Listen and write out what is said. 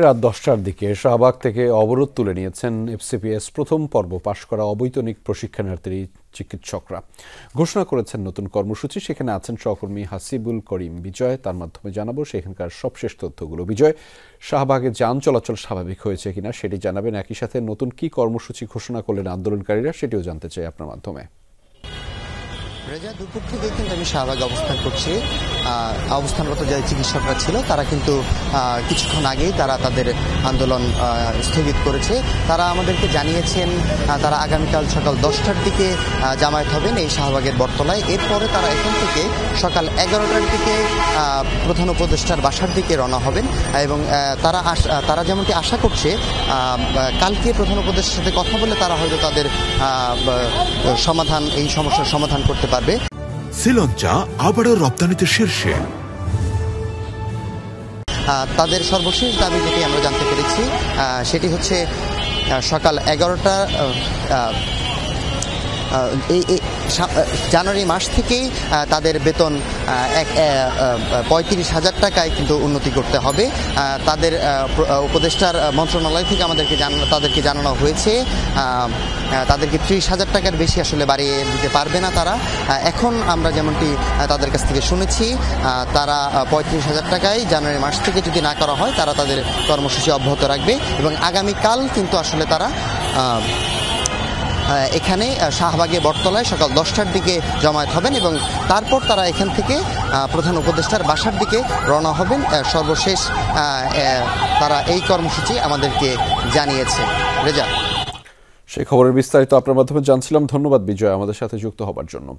রাত ১০টার দিকে শাহবাগ থেকে অবরোধ তুলে নিয়েছেন এফসিপিএস প্রথম পর্ব পাশ করা অবৈতনিক প্রশিক্ষণার্থী চিকিৎসকরা। ঘোষণা করেছেন নতুন কর্মসূচি। সেখানে আছেন সহকর্মী হাসিবুল করিম বিজয়। তার মাধ্যমে জানাবো সেখানকার সবশেষ তথ্যগুলো। বিজয়, শাহবাগে যান চলাচল স্বাভাবিক হয়েছে কিনা সেটি জানাবেন। একই সাথে নতুন কি কর্মসূচি ঘোষণা করলেন আন্দোলনকারীরা সেটিও জানতে চাই আপনার মাধ্যমে। রেজা, দুপুর থেকে কিন্তু আমি শাহবাগে অবস্থান করছি। অবস্থানরত যে চিকিৎসকরা ছিল তারা কিন্তু কিছুক্ষণ আগেই তাদের আন্দোলন স্থগিত করেছে। তারা আমাদেরকে জানিয়েছেন তারা আগামীকাল সকাল 10টার দিকে জামায়াত হবেন এই শাহবাগের বটতলায়। এরপরে তারা এখান থেকে সকাল 11টার দিকে প্রধান উপদেষ্টার বাসার দিকে রওনা হবেন এবং তারা যেমনটি আশা করছে কালকে প্রধান উপদেষ্টার সাথে কথা বলে তারা হয়তো তাদের এই সমস্যার সমাধান করতে পারবে। শ্রীলঙ্কা আবারও রপ্তানিতে শীর্ষে। তাদের সর্বশেষ দাবি যেটি আমরা জানতে পেরেছি সেটি হচ্ছে সকাল 11টা জানুয়ারি মাস থেকেই তাদের বেতন 35,000 টাকায় কিন্তু উন্নতি করতে হবে। তাদের উপদেষ্টার মন্ত্রণালয় থেকে তাদেরকে জানানো হয়েছে তাদেরকে 30,000 টাকার বেশি আসলে বাড়িয়ে দিতে পারবে না তারা। এখন আমরা যেমনটি তাদের কাছ থেকে শুনেছি তারা 35,000 টাকায় জানুয়ারি মাস থেকে যদি না করা হয় তারা তাদের কর্মসূচি অব্যাহত রাখবে এবং আগামীকাল কিন্তু আসলে তারা এখানে শাহবাগে বটতলায় সকাল 10টার দিকে জমায়েত হবেন এবং তারপর তারা এখান থেকে প্রধান উপদেষ্টার বাসার দিকে রওনা হবেন। সর্বশেষ তারা এই কর্মসূচি আমাদেরকে জানিয়েছে। রেজা, সেই খবরের বিস্তারিত আপনার মাধ্যমে জানছিলাম। ধন্যবাদ বিজয় আমাদের সাথে যুক্ত হবার জন্য।